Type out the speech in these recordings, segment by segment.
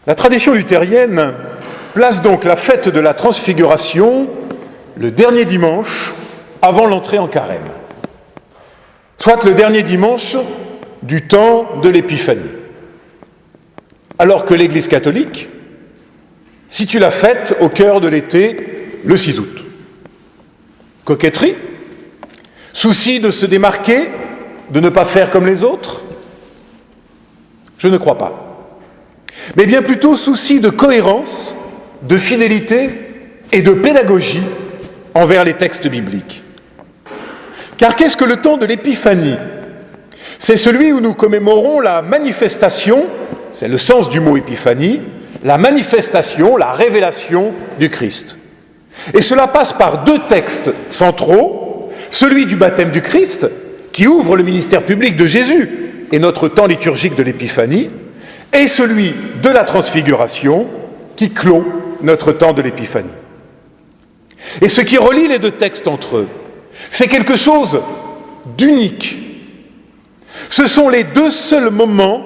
La tradition luthérienne place donc la fête de la Transfiguration le dernier dimanche avant l'entrée en carême, soit le dernier dimanche du temps de l'Épiphanie. Alors que l'Église catholique situe la fête au cœur de l'été, le 6 août. Coquetterie? Souci de se démarquer, de ne pas faire comme les autres? Je ne crois pas. Mais bien plutôt souci de cohérence, de fidélité et de pédagogie envers les textes bibliques. Car qu'est-ce que le temps de l'Épiphanie? C'est celui où nous commémorons la manifestation, c'est le sens du mot épiphanie, la manifestation, la révélation du Christ. Et cela passe par deux textes centraux, celui du baptême du Christ, qui ouvre le ministère public de Jésus et notre temps liturgique de l'Épiphanie, et celui de la Transfiguration, qui clôt notre temps de l'Épiphanie. Et ce qui relie les deux textes entre eux, c'est quelque chose d'unique. Ce sont les deux seuls moments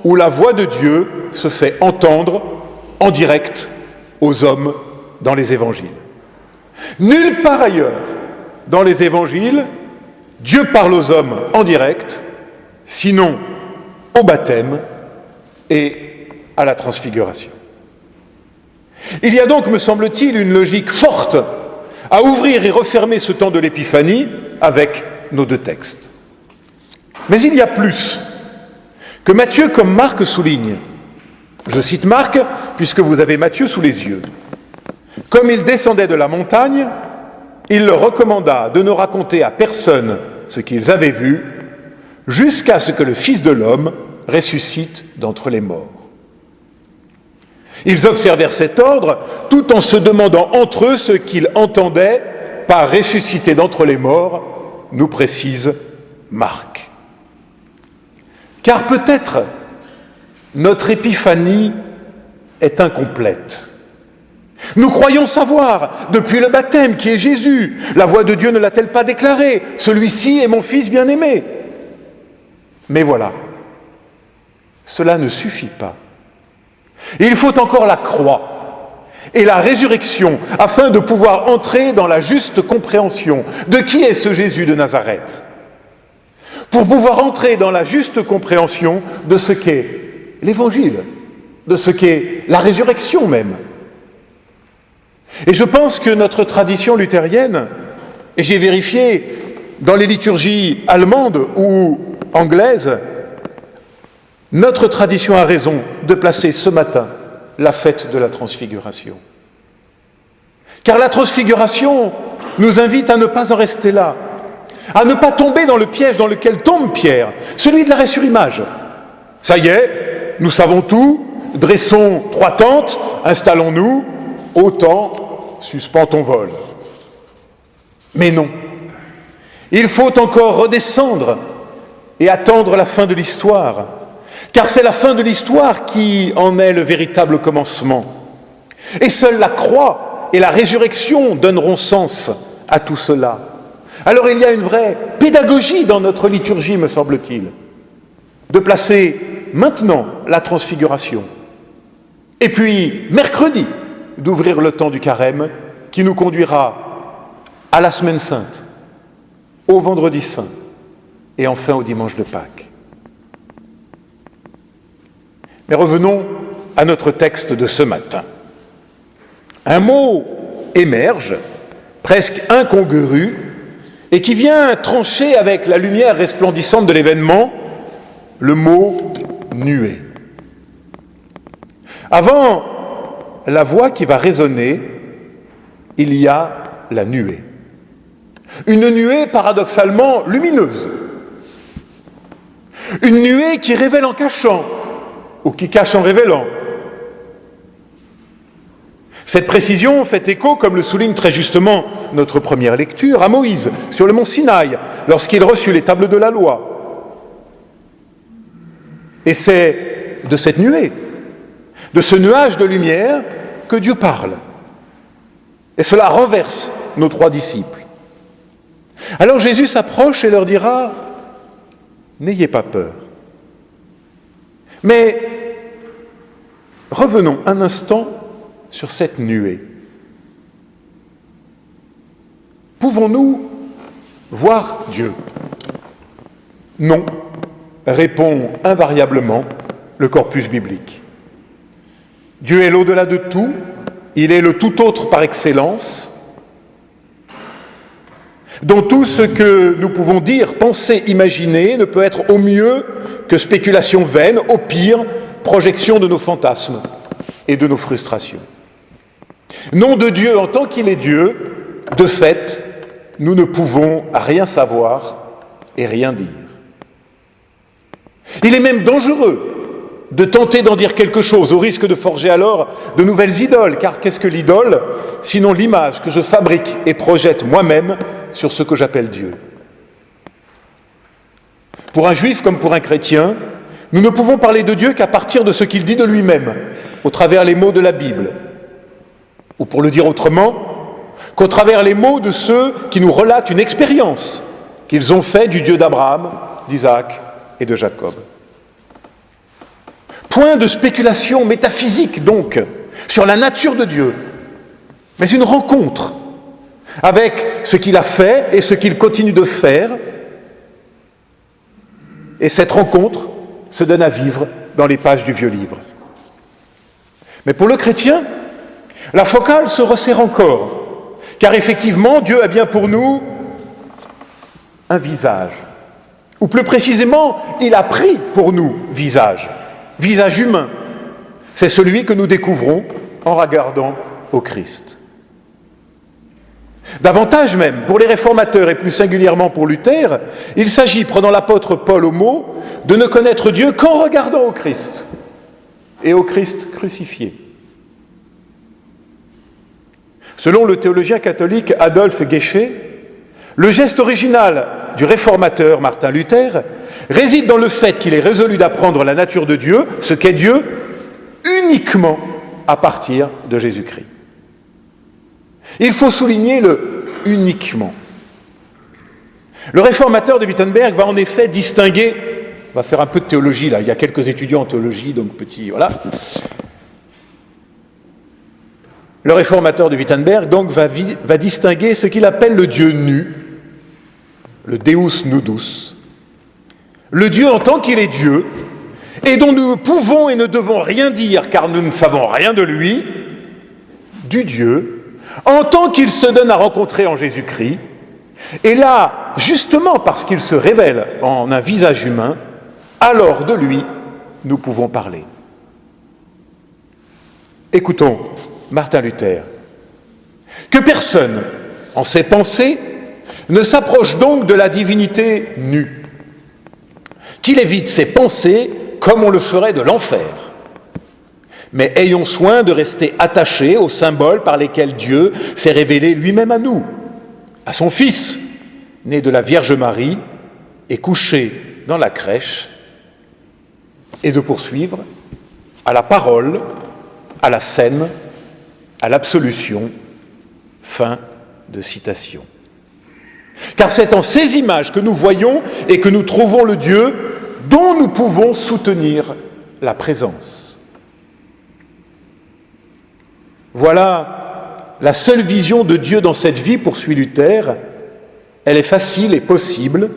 où la voix de Dieu se fait entendre en direct aux hommes dans les évangiles. Nulle part ailleurs dans les évangiles, Dieu parle aux hommes en direct, sinon au baptême et à la transfiguration. Il y a donc, me semble-t-il, une logique forte à ouvrir et refermer ce temps de l'Épiphanie avec nos deux textes. Mais il y a plus que Matthieu comme Marc souligne. Je cite Marc, puisque vous avez Matthieu sous les yeux. Comme il descendait de la montagne, il leur recommanda de ne raconter à personne ce qu'ils avaient vu, jusqu'à ce que le Fils de l'homme ressuscite d'entre les morts. Ils observèrent cet ordre, tout en se demandant entre eux ce qu'ils entendaient par ressusciter d'entre les morts, nous précise Marc. Car peut-être notre épiphanie est incomplète. Nous croyons savoir, depuis le baptême, qui est Jésus. La voix de Dieu ne l'a-t-elle pas déclaré? Celui-ci est mon Fils bien-aimé. Mais voilà, cela ne suffit pas. Il faut encore la croix et la résurrection afin de pouvoir entrer dans la juste compréhension de qui est ce Jésus de Nazareth. Pour pouvoir entrer dans la juste compréhension de ce qu'est l'Évangile, de ce qu'est la résurrection même. Et je pense que notre tradition luthérienne, et j'ai vérifié dans les liturgies allemandes ou anglaises, notre tradition a raison de placer ce matin la fête de la Transfiguration. Car la Transfiguration nous invite à ne pas en rester là, à ne pas tomber dans le piège dans lequel tombe Pierre, celui de la ressurimage. Ça y est, nous savons tout, dressons 3 tentes, installons-nous, autant suspends ton vol. Mais non, il faut encore redescendre et attendre la fin de l'histoire, car c'est la fin de l'histoire qui en est le véritable commencement. Et seule la croix et la résurrection donneront sens à tout cela. Alors il y a une vraie pédagogie dans notre liturgie, me semble-t-il, de placer maintenant la transfiguration. Et puis, mercredi, d'ouvrir le temps du carême qui nous conduira à la Semaine Sainte, au Vendredi Saint et enfin au dimanche de Pâques. Mais revenons à notre texte de ce matin. Un mot émerge, presque incongru, et qui vient trancher avec la lumière resplendissante de l'événement, le mot « nuée ». Avant la voix qui va résonner, il y a la nuée. Une nuée paradoxalement lumineuse. Une nuée qui révèle en cachant, ou qui cache en révélant. Cette précision fait écho, comme le souligne très justement notre première lecture, à Moïse, sur le mont Sinaï, lorsqu'il reçut les tables de la loi. Et c'est de cette nuée, de ce nuage de lumière, que Dieu parle. Et cela renverse nos 3 disciples. Alors Jésus s'approche et leur dira « N'ayez pas peur ». Mais revenons un instant sur cette nuée. Pouvons-nous voir Dieu ? Non, répond invariablement le corpus biblique. Dieu est l'au-delà de tout, il est le tout autre par excellence, dont tout ce que nous pouvons dire, penser, imaginer ne peut être au mieux que spéculation vaine, au pire, projection de nos fantasmes et de nos frustrations. Non de Dieu en tant qu'il est Dieu, de fait, nous ne pouvons rien savoir et rien dire. Il est même dangereux de tenter d'en dire quelque chose, au risque de forger alors de nouvelles idoles, car qu'est-ce que l'idole, sinon l'image que je fabrique et projette moi-même sur ce que j'appelle Dieu. Pour un juif comme pour un chrétien, nous ne pouvons parler de Dieu qu'à partir de ce qu'il dit de lui-même, au travers les mots de la Bible. Ou pour le dire autrement, qu'au travers les mots de ceux qui nous relatent une expérience qu'ils ont faite du Dieu d'Abraham, d'Isaac et de Jacob. Point de spéculation métaphysique, donc, sur la nature de Dieu, mais une rencontre avec ce qu'il a fait et ce qu'il continue de faire. Et cette rencontre se donne à vivre dans les pages du vieux livre. Mais pour le chrétien, la focale se resserre encore, car effectivement, Dieu a bien pour nous un visage. Ou plus précisément, il a pris pour nous visage humain. C'est celui que nous découvrons en regardant au Christ. Davantage même, pour les réformateurs et plus singulièrement pour Luther, il s'agit, prenant l'apôtre Paul au mot, de ne connaître Dieu qu'en regardant au Christ et au Christ crucifié. Selon le théologien catholique Adolphe Guéchet, le geste original du réformateur Martin Luther réside dans le fait qu'il est résolu d'apprendre la nature de Dieu, ce qu'est Dieu, uniquement à partir de Jésus-Christ. Il faut souligner le « uniquement ». Le réformateur de Wittenberg va en effet distinguer, on va faire un peu de théologie là, il y a quelques étudiants en théologie, donc petit, voilà. Le réformateur de Wittenberg donc va distinguer ce qu'il appelle le Dieu nu, le Deus nudus, le Dieu en tant qu'il est Dieu, et dont nous ne pouvons et ne devons rien dire car nous ne savons rien de lui, du Dieu, en tant qu'il se donne à rencontrer en Jésus-Christ, et là, justement parce qu'il se révèle en un visage humain, alors de lui, nous pouvons parler. Écoutons Martin Luther. Que personne, en ses pensées, ne s'approche donc de la divinité nue, qu'il évite ses pensées comme on le ferait de l'enfer. Mais ayons soin de rester attachés aux symboles par lesquels Dieu s'est révélé lui-même à nous, à son Fils, né de la Vierge Marie et couché dans la crèche, et de poursuivre à la parole, à la scène, à l'absolution. Fin de citation. Car c'est en ces images que nous voyons et que nous trouvons le Dieu dont nous pouvons soutenir la présence. Voilà la seule vision de Dieu dans cette vie, poursuit Luther. Elle est facile et possible.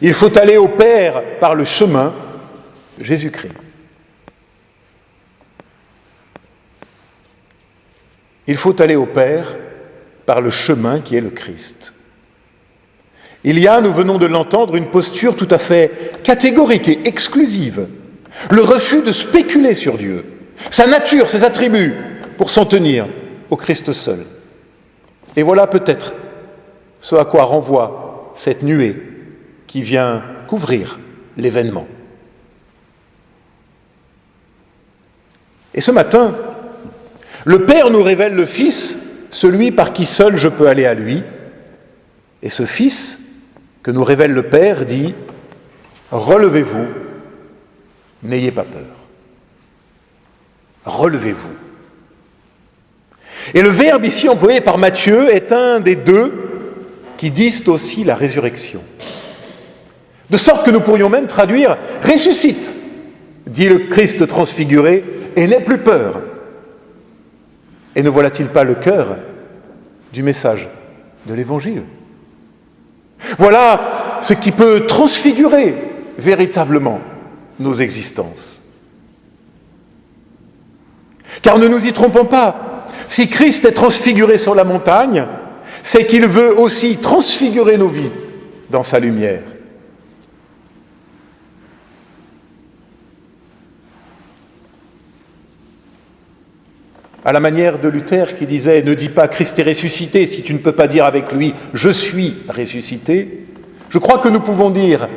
Il faut aller au Père par le chemin Jésus-Christ. Il faut aller au Père par le chemin qui est le Christ. Il y a, nous venons de l'entendre, une posture tout à fait catégorique et exclusive. Le refus de spéculer sur Dieu, sa nature, ses attributs, pour s'en tenir au Christ seul. Et voilà peut-être ce à quoi renvoie cette nuée qui vient couvrir l'événement. Et ce matin, le Père nous révèle le Fils, celui par qui seul je peux aller à lui. Et ce Fils que nous révèle le Père dit « Relevez-vous, n'ayez pas peur. Relevez-vous. » Et le verbe ici employé par Matthieu est un des deux qui disent aussi la résurrection. De sorte que nous pourrions même traduire « Ressuscite », dit le Christ transfiguré, et n'aie plus peur. Et ne voilà-t-il pas le cœur du message de l'Évangile? Voilà ce qui peut transfigurer véritablement nos existences. Car ne nous y trompons pas, si Christ est transfiguré sur la montagne, c'est qu'il veut aussi transfigurer nos vies dans sa lumière. À la manière de Luther qui disait « Ne dis pas Christ est ressuscité si tu ne peux pas dire avec lui « Je suis ressuscité », je crois que nous pouvons dire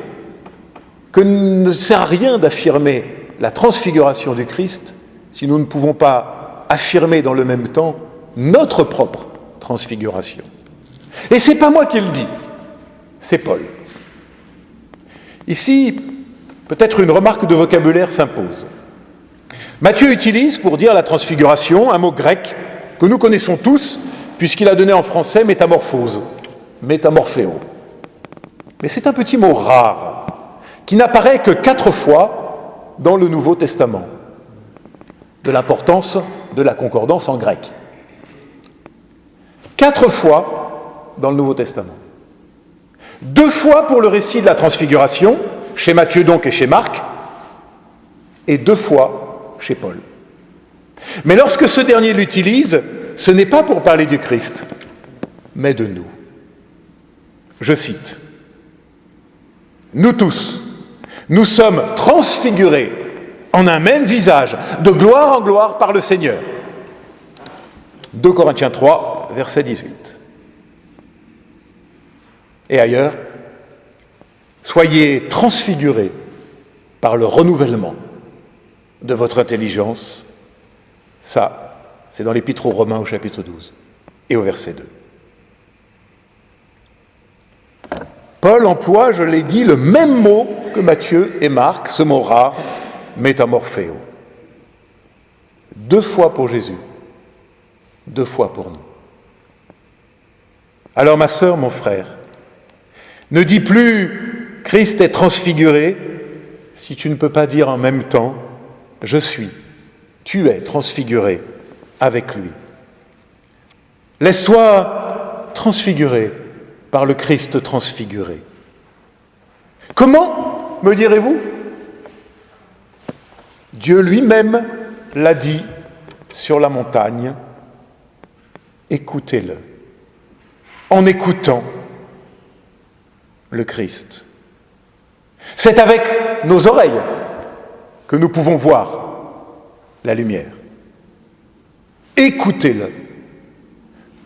que ne sert à rien d'affirmer la transfiguration du Christ si nous ne pouvons pas affirmer dans le même temps notre propre transfiguration. Et ce n'est pas moi qui le dis, c'est Paul. Ici, peut-être une remarque de vocabulaire s'impose. Matthieu utilise pour dire la transfiguration un mot grec que nous connaissons tous, puisqu'il a donné en français métamorphose, métamorphéo. Mais c'est un petit mot rare, qui n'apparaît que 4 fois dans le Nouveau Testament, de l'importance de la concordance en grec. 4 fois dans le Nouveau Testament. 2 fois pour le récit de la transfiguration, chez Matthieu donc et chez Marc, et 2 fois chez Paul. Mais lorsque ce dernier l'utilise, ce n'est pas pour parler du Christ, mais de nous. Je cite, « Nous tous, nous sommes transfigurés en un même visage, de gloire en gloire par le Seigneur. » 2 Corinthiens 3, verset 18. Et ailleurs, « Soyez transfigurés par le renouvellement de votre intelligence. » Ça, c'est dans l'Épître aux Romains au chapitre 12 et au verset 2. Paul emploie, je l'ai dit, le même mot que Matthieu et Marc, ce mot rare, métamorphéo. 2 fois pour Jésus, 2 fois pour nous. Alors ma sœur, mon frère, ne dis plus « Christ est transfiguré » si tu ne peux pas dire en même temps « Je suis, tu es transfiguré avec lui ». Laisse-toi transfigurer par le Christ transfiguré. Comment, me direz-vous? Dieu lui-même l'a dit sur la montagne. Écoutez-le. En écoutant le Christ. C'est avec nos oreilles que nous pouvons voir la lumière. Écoutez-le.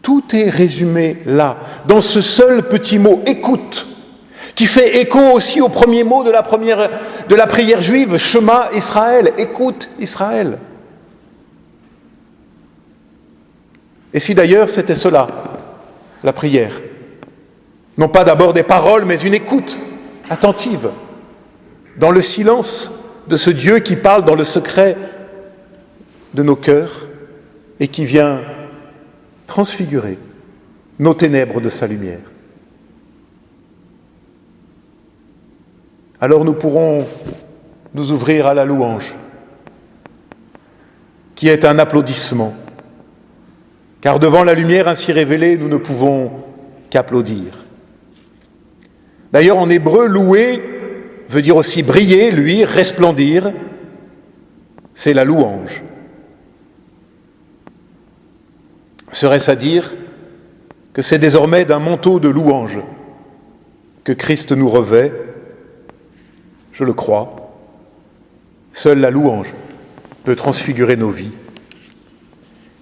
Tout est résumé là, dans ce seul petit mot « écoute », qui fait écho aussi au premier mot de la prière juive, « Shema Israël », « écoute Israël ». Et si d'ailleurs c'était cela, la prière, non pas d'abord des paroles, mais une écoute attentive, dans le silence de ce Dieu qui parle dans le secret de nos cœurs et qui vient transfigurer nos ténèbres de sa lumière. Alors nous pourrons nous ouvrir à la louange, qui est un applaudissement, car devant la lumière ainsi révélée, nous ne pouvons qu'applaudir. D'ailleurs, en hébreu, louer veut dire aussi briller, luire, resplendir. C'est la louange. Serait-ce à dire que c'est désormais d'un manteau de louange que Christ nous revêt? Je le crois. Seule la louange peut transfigurer nos vies.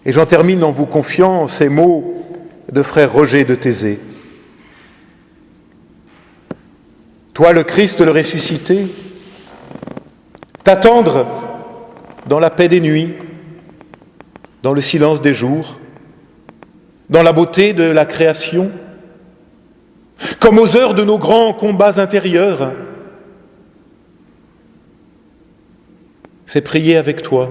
Et j'en termine en vous confiant ces mots de frère Roger de Thésée. Toi, le Christ, le ressuscité, t'attendre dans la paix des nuits, dans le silence des jours, dans la beauté de la création, comme aux heures de nos grands combats intérieurs, c'est prier avec toi.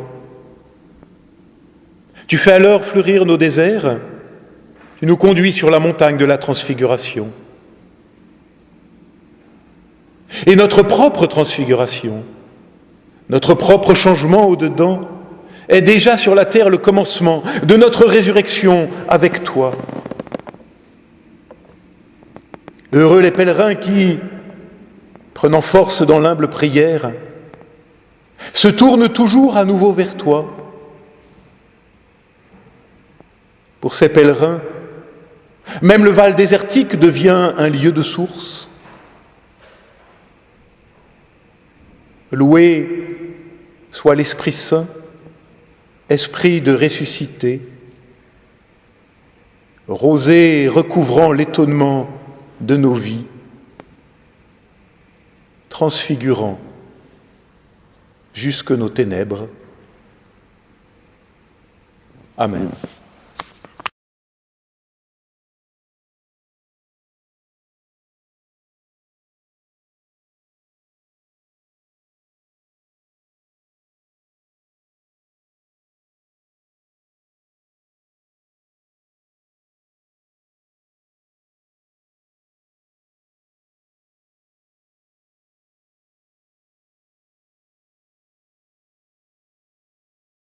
Tu fais alors fleurir nos déserts, tu nous conduis sur la montagne de la transfiguration. Et notre propre transfiguration, notre propre changement au-dedans, est déjà sur la terre le commencement de notre résurrection avec toi. Heureux les pèlerins qui, prenant force dans l'humble prière, se tournent toujours à nouveau vers toi. Pour ces pèlerins, même le Val désertique devient un lieu de source. Loué soit l'Esprit Saint, esprit de ressuscité, rosée recouvrant l'étonnement de nos vies, transfigurant jusque nos ténèbres. Amen.